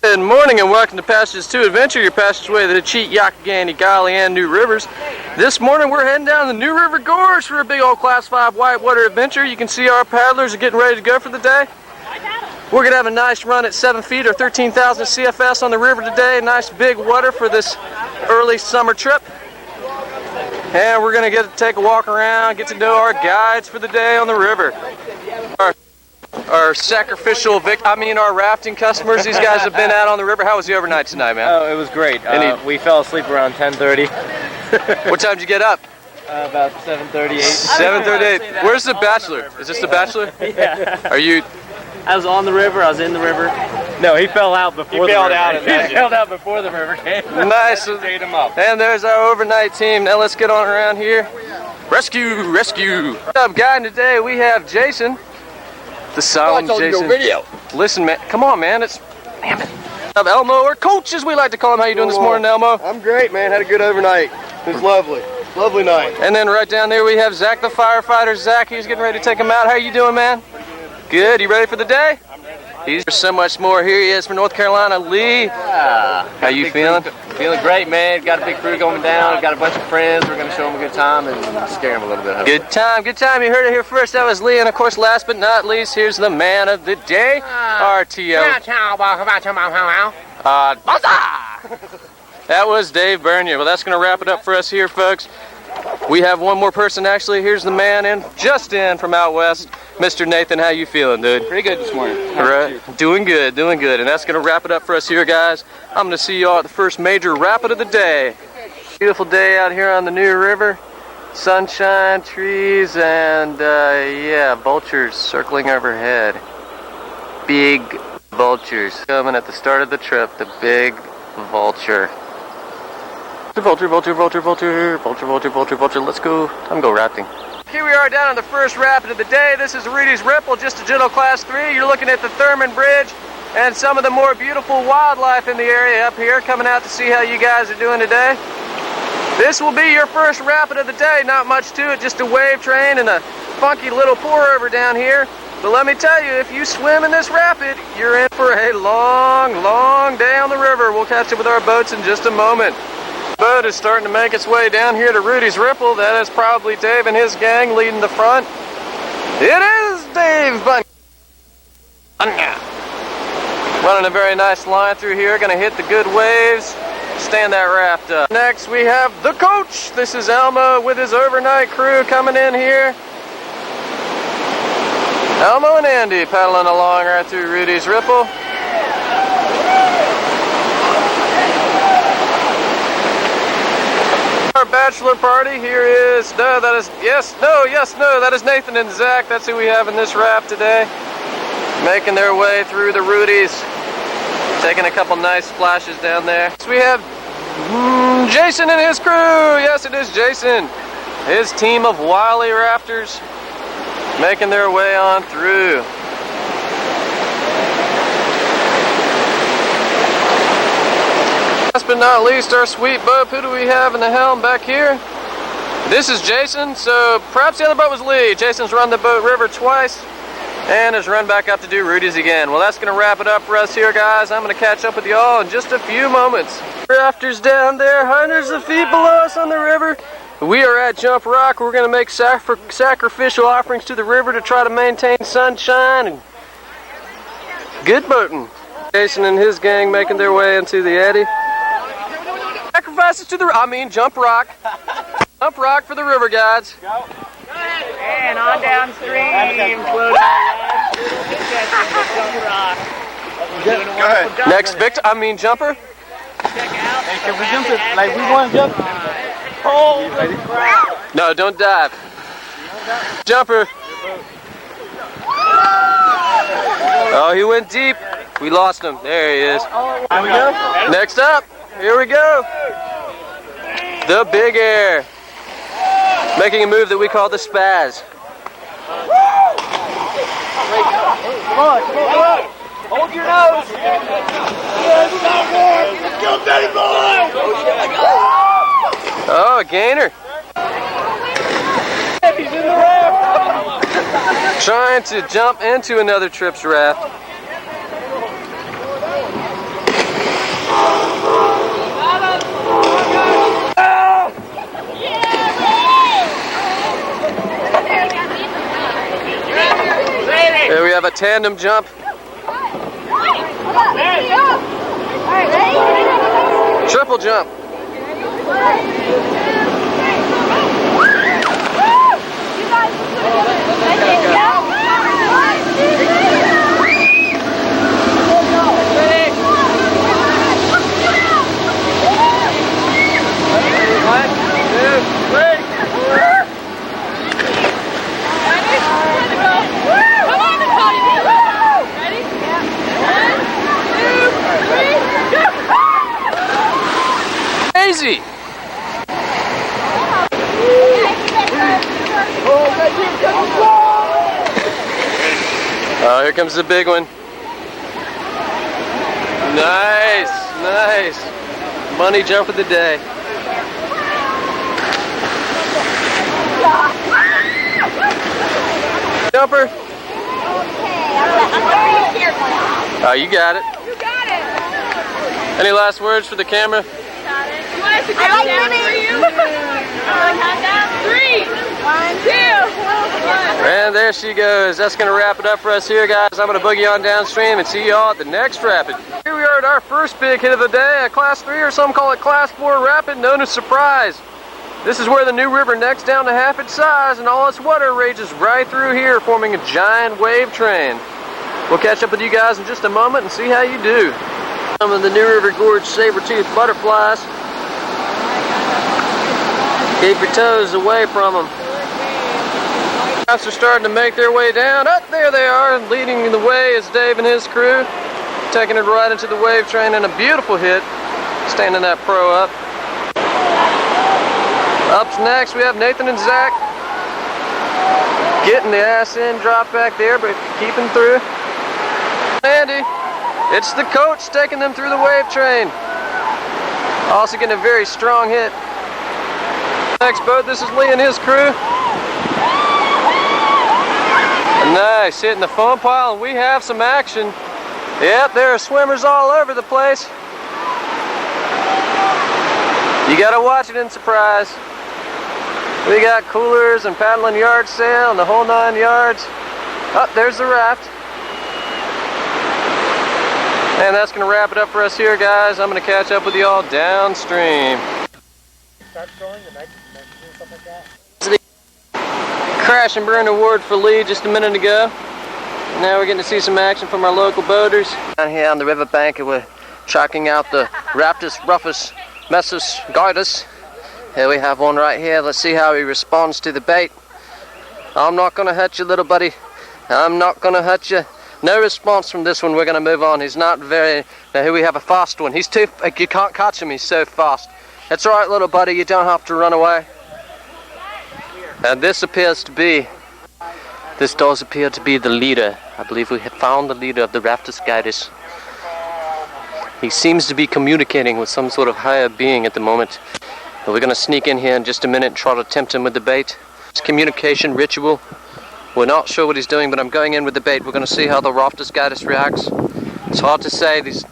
Good morning and welcome to Passages to Adventure, your passageway to the Cheat, Yakagani, Golly, and New Rivers. This morning we're heading down the New River Gorge for a big old Class 5 whitewater adventure. You can see our paddlers are getting ready to go for the day. We're going to have a nice run at 7 feet or 13,000 CFS on the river today. Nice big water for this early summer trip. And we're going to get to take a walk around, get to know our guides for the day on the river. Our sacrificial our rafting customers, these guys have been out on the river. How was the overnight tonight, man? Oh, it was great. We fell asleep around 10:30. What time did you get up? About 7:38. 7:38. Where's the Bachelor? Is this the Bachelor? Yeah. Are you? I was on the river. I was in the river. No, he fell out before he the river. He fell out before the river came. Nice. Ate him up. And there's our overnight team. Now let's get on around here. Rescue, rescue. What's up, guy? Today we have Jason. The sound, Jason. Video. Listen, man. Come on, man. Damn it. Elmo, or Coach, as we like to call him. How you doing this morning, Elmo? I'm great, man. Had a good overnight. It was lovely. Lovely night. And then right down there we have Zach, the firefighter. Zach, he's getting ready to take him out. How you doing, man? Good. You ready for the day? He's so much more. Here he is from North Carolina, Lee. How you feeling? Feeling great, man. Got a big crew going down. Got a bunch of friends. We're going to show them a good time and scare them a little bit. Good time, good time. You heard it here first. That was Lee. And of course, last but not least, here's the man of the day, RTO. That was Dave Bernier. Well, that's going to wrap it up for us here, folks. We have one more person, actually. Here's the man just in from out west, Mr. Nathan. How you feeling, dude? Pretty good this morning. All right. Doing good, doing good. And that's going to wrap it up for us here, guys. I'm going to see you all at the first major rapid of the day. Beautiful day out here on the New River. Sunshine, trees, and, vultures circling overhead. Big vultures coming at the start of the trip. The big vulture. Vulture, vulture, vulture, vulture, vulture, vulture, vulture, vulture. Let's go. Time to go rafting. Here we are down on the first rapid of the day. This is Rudy's Ripple, just a gentle Class 3. You're looking at the Thurman Bridge and some of the more beautiful wildlife in the area up here. Coming out to see how you guys are doing today. This will be your first rapid of the day. Not much to it, just a wave train and a funky little pour over down here. But let me tell you, if you swim in this rapid, you're in for a long, long day on the river. We'll catch up with our boats in just a moment. The boat is starting to make its way down here to Rudy's Ripple. That is probably Dave and his gang leading the front. It is Dave Bunyan. Running a very nice line through here. Going to hit the good waves. Stand that raft up. Next we have the Coach. This is Elmo with his overnight crew coming in here. Elmo and Andy paddling along right through Rudy's Ripple. Our bachelor party here is, that is Nathan and Zach. That's who we have in this raft today. Making their way through the Rudies. Taking a couple nice splashes down there. So we have Jason and his crew. Yes, it is Jason. His team of wily rafters making their way on through. Last but not least, our sweet boat. Who do we have in the helm back here? This is Jason, so perhaps the other boat was Lee. Jason's run the boat river twice and has run back up to do Rudy's again. Well, that's going to wrap it up for us here, guys. I'm going to catch up with you all in just a few moments. Rafters down there, hundreds of feet below us on the river. We are at Jump Rock. We're going to make sacrificial offerings to the river to try to maintain sunshine and good boating. Jason and his gang making their way into the eddy. Sacrifices to Jump Rock. Jump Rock for the river guides. Go. And on downstream. Next jumper. Check out. Hey, can we jump it like we want to jump? Holy crap. No, don't dive. Jumper. Oh, he went deep. We lost him. There he is. Here we go. Next up, here we go. The Big Air. Making a move that we call the spaz. Come on. Hold your nose. Go, Daddy boy! Oh, a gainer. He's in the raft. Trying to jump into another trip's raft. tandem jump. Triple jump. Crazy. Oh, here comes the big one. Nice, nice. Money jump of the day. Jumper. Oh, you got it. You got it. Any last words for the camera? You want us to count down for you? Count down. 3, 1, 2, 1. And there she goes. That's going to wrap it up for us here, guys. I'm going to boogie on downstream and see y'all at the next rapid. Here we are at our first big hit of the day, a Class 3 or some call it Class 4 rapid known as Surprise. This is where the New River necks down to half its size and all its water rages right through here, forming a giant wave train. We'll catch up with you guys in just a moment and see how you do. Some of the New River Gorge saber-toothed butterflies. Keep your toes away from them. Crafts are starting to make their way down. Up there they are, leading the way is Dave and his crew, taking it right into the wave train and a beautiful hit, standing that pro up. Up next we have Nathan and Zach, getting the ass in, drop back there, but keeping through. Andy, it's the coach taking them through the wave train. Also getting a very strong hit. Next boat, this is Lee and his crew. Nice, hitting the foam pile, and we have some action. Yep, there are swimmers all over the place. You gotta watch it in Surprise. We got coolers and paddling yard sail and the whole 9 yards. Oh, there's the raft. And that's gonna wrap it up for us here, guys. I'm gonna catch up with y'all downstream. Start throwing the nitrogen and stuff like that. Crash and burn award for Lee just a minute ago. Now we're getting to see some action from our local boaters. Down here on the riverbank, we're tracking out the Raptus Ruffus Messus Gardus. Here we have one right here. Let's see how he responds to the bait. I'm not gonna hurt you, little buddy. I'm not gonna hurt you. No response from this one. We're gonna move on. He's not very. Now here we have a fast one. He's too. You can't catch him. He's so fast. That's all right, little buddy. You don't have to run away. And this does appear to be the leader. I believe we have found the leader of the Raptus Gaitis. He seems to be communicating with some sort of higher being at the moment. But we're going to sneak in here in just a minute and try to tempt him with the bait. It's communication ritual. We're not sure what he's doing, but I'm going in with the bait. We're going to see how the Raptus Gaitis reacts. It's hard to say. These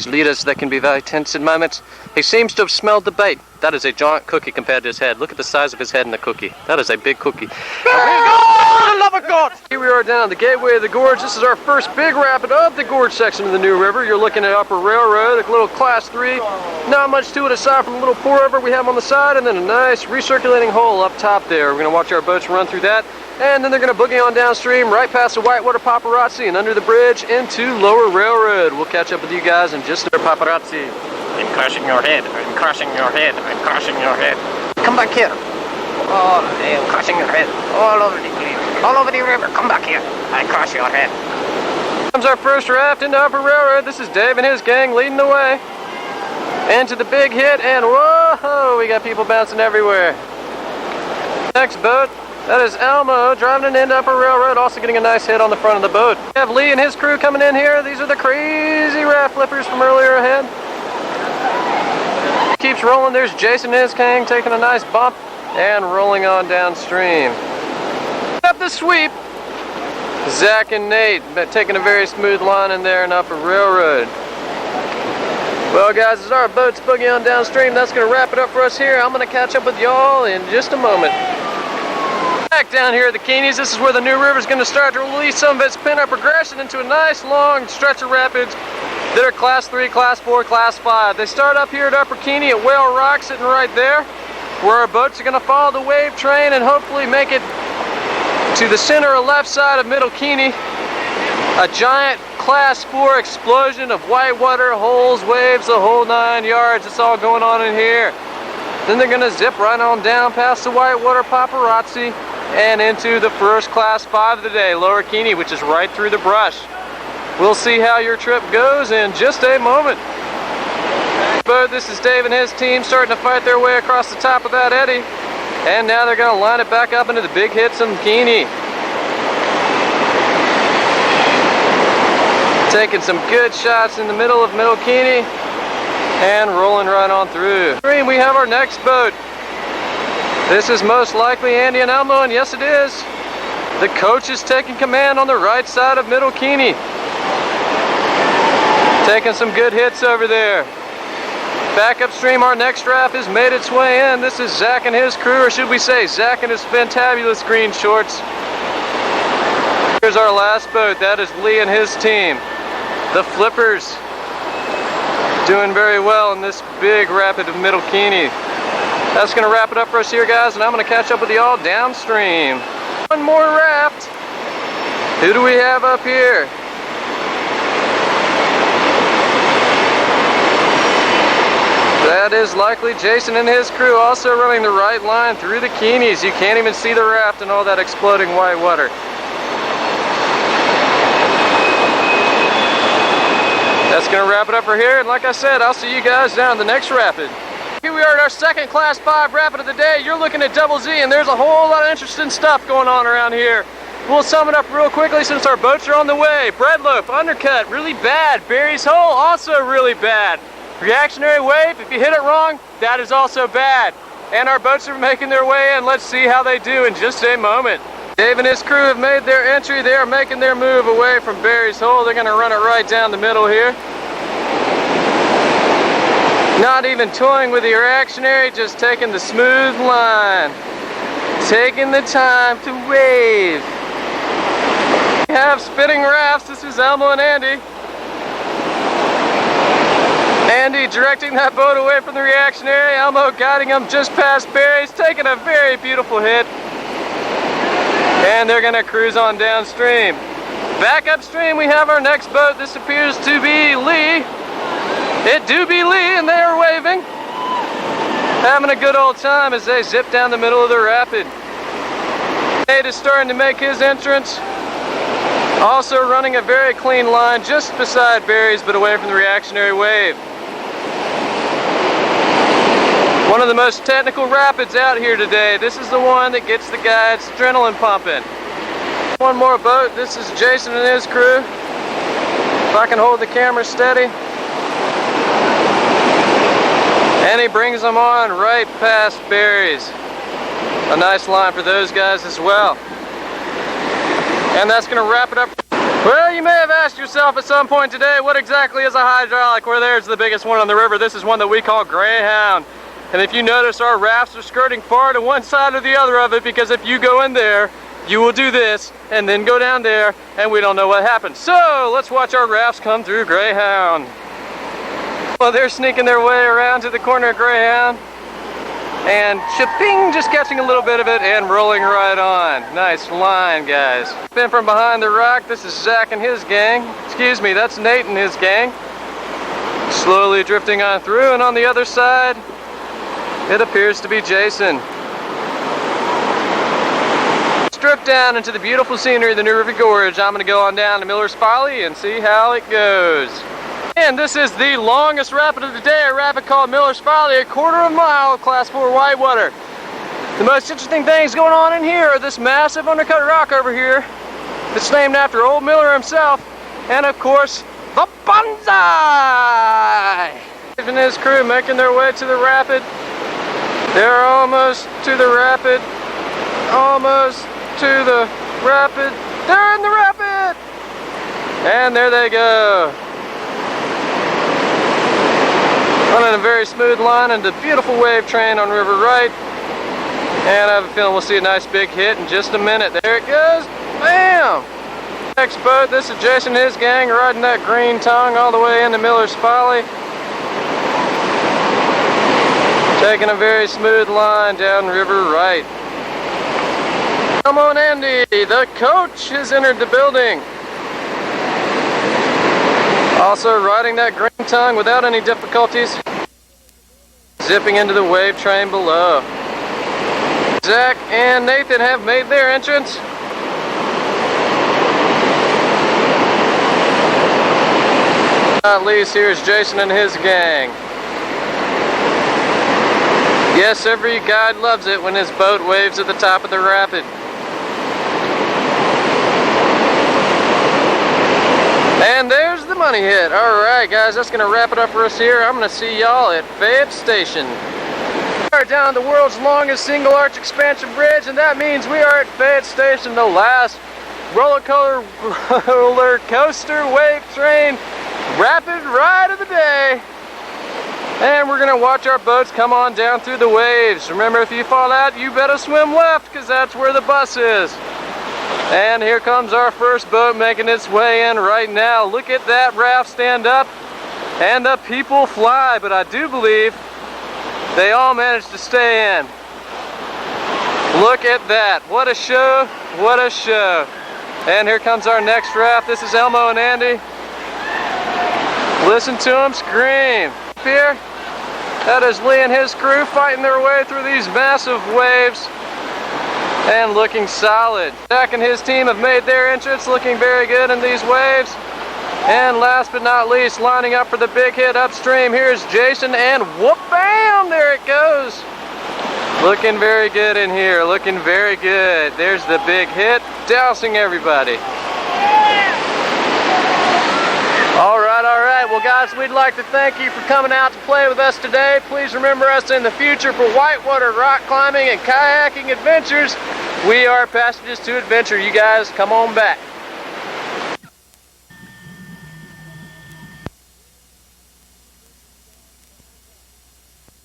leaders, they can be very tense at moments. He seems to have smelled the bait. That is a giant cookie compared to his head. Look at the size of his head in the cookie. That is a big cookie. Oh, the love of God! Here we are down the gateway of the gorge. This is our first big rapid of the gorge section of the New River. You're looking at Upper Railroad, a little Class 3. Not much to it aside from a little pour over we have on the side, and then a nice recirculating hole up top there. We're going to watch our boats run through that. And then they're going to boogie on downstream, right past the Whitewater Paparazzi and under the bridge into Lower Railroad. We'll catch up with you guys in just a paparazzi. I'm crushing your head. I'm crushing your head. I'm crushing your head. Come back here. Oh, I'm crushing your head. All over the place. All over the river. Come back here. I crush your head. Comes our first raft into Upper Railroad. This is Dave and his gang leading the way. Into the big hit, and whoa, we got people bouncing everywhere. Next boat. That is Elmo driving into Upper Railroad, also getting a nice hit on the front of the boat. We have Lee and his crew coming in here. These are the crazy raft flippers from earlier ahead. Keeps rolling. There's Jason and his gang taking a nice bump and rolling on downstream. Up the sweep, Zach and Nate taking a very smooth line in there in Upper Railroad. Well, guys, as our boats boogie on downstream, that's going to wrap it up for us here. I'm going to catch up with y'all in just a moment. Back down here at the Keenies, this is where the new river is going to start to release some of its pent-up aggression into a nice long stretch of rapids that are Class 3, Class 4, Class 5. They start up here at Upper Keeny at Whale Rock, sitting right there, where our boats are going to follow the wave train and hopefully make it to the center or left side of Middle Keeny. A giant Class 4 explosion of whitewater, holes, waves, the whole 9 yards. It's all going on in here. Then they're going to zip right on down past the whitewater paparazzi and into the first Class 5 of the day, Lower Keeny, which is right through the brush. We'll see how your trip goes in just a moment. But this is Dave and his team starting to fight their way across the top of that eddy. And now they're going to line it back up into the big hits in Keeny. Taking some good shots in the middle of Middle Keeny and rolling right on through. We have our next boat. This is most likely Andy and Elmo, and yes it is. The coach is taking command on the right side of Middle Keeny. Taking some good hits over there. Back upstream, our next raft has made its way in. This is Zach and his crew, or should we say Zach and his fantabulous green shorts. Here's our last boat. That is Lee and his team. The Flippers. Doing very well in this big rapid of Middle Keeny. That's going to wrap it up for us here, guys, and I'm going to catch up with you all downstream. One more raft. Who do we have up here? That is likely Jason and his crew, also running the right line through the Keenies. You can't even see the raft in all that exploding white water. That's going to wrap it up for here, and like I said, I'll see you guys down in the next rapid. Here we are at our second Class 5 rapid of the day. You're looking at Double Z, and there's a whole lot of interesting stuff going on around here. We'll sum it up real quickly since our boats are on the way. Breadloaf, undercut, really bad. Barry's Hole, also really bad. Reactionary wave, if you hit it wrong, that is also bad. And our boats are making their way in. Let's see how they do in just a moment. Dave and his crew have made their entry. They are making their move away from Barry's Hole. They're going to run it right down the middle here. Not even toying with the reactionary, just taking the smooth line. Taking the time to wave. We have spinning rafts. This is Elmo and Andy. Andy directing that boat away from the reactionary. Elmo guiding him just past Barry's, taking a very beautiful hit. And they're going to cruise on downstream. Back upstream we have our next boat. This appears to be Lee. It do be Lee, and they are waving. Having a good old time as they zip down the middle of the rapid. Nate is starting to make his entrance. Also running a very clean line just beside Barry's, but away from the reactionary wave. One of the most technical rapids out here today. This is the one that gets the guys adrenaline pumping. One more boat. This is Jason and his crew. If I can hold the camera steady. And he brings them on right past Barry's. A nice line for those guys as well. And that's going to wrap it up. Well, you may have asked yourself at some point today, what exactly is a hydraulic? Well, there's the biggest one on the river. This is one that we call Greyhound. And if you notice, our rafts are skirting far to one side or the other of it, because if you go in there, you will do this, and then go down there, and we don't know what happens. So, let's watch our rafts come through Greyhound. Well, they're sneaking their way around to the corner of Greyhound, and chipping, just catching a little bit of it, and rolling right on. Nice line, guys. In from behind the rock, this is Zach and his gang. Excuse me, that's Nate and his gang. Slowly drifting on through, and on the other side, it appears to be Jason. Strip down into the beautiful scenery of the New River Gorge. I'm going to go on down to Miller's Folly and see how it goes. And this is the longest rapid of the day, a rapid called Miller's Folly, a quarter of a mile of Class 4 whitewater. The most interesting things going on in here are this massive undercut rock over here that's named after old Miller himself, and of course, the Bonsai! Dave and his crew making their way to the rapid. They're almost to the rapid. Almost to the rapid. They're in the rapid! And there they go. Running a very smooth line into beautiful wave train on River Right. And I have a feeling we'll see a nice big hit in just a minute. There it goes. Bam! Next boat, this is Jason and his gang riding that green tongue all the way into Miller's Folly. Taking a very smooth line down river right. Come on, Andy. The coach has entered the building. Also riding that green tongue without any difficulties. Zipping into the wave train below. Zach and Nathan have made their entrance. Not least, here's Jason and his gang. Yes, every guide loves it when his boat waves at the top of the rapid. And there's the money hit. Alright guys, that's going to wrap it up for us here. I'm going to see y'all at Fayette Station. We are down the world's longest single arch expansion bridge, and that means we are at Fayette Station, the last roller coaster wave train rapid ride of the day. And we're going to watch our boats come on down through the waves. Remember, if you fall out, you better swim left, because that's where the bus is. And here comes our first boat making its way in right now. Look at that raft stand up, and the people fly, but I do believe they all managed to stay in. Look at that. What a show, what a show. And here comes our next raft. This is Elmo and Andy. Listen to them scream. Up here, that is Lee and his crew fighting their way through these massive waves and looking solid. Jack and his team have made their entrance, looking very good in these waves. And last but not least, lining up for the big hit upstream, here's Jason, and whoop bam, there it goes. Looking very good in here, looking very good. There's the big hit, dousing everybody. All right. Well, guys, we'd like to thank you for coming out to play with us today. Please remember us in the future for whitewater rock climbing and kayaking adventures. We are Passages to Adventure. You guys, come on back.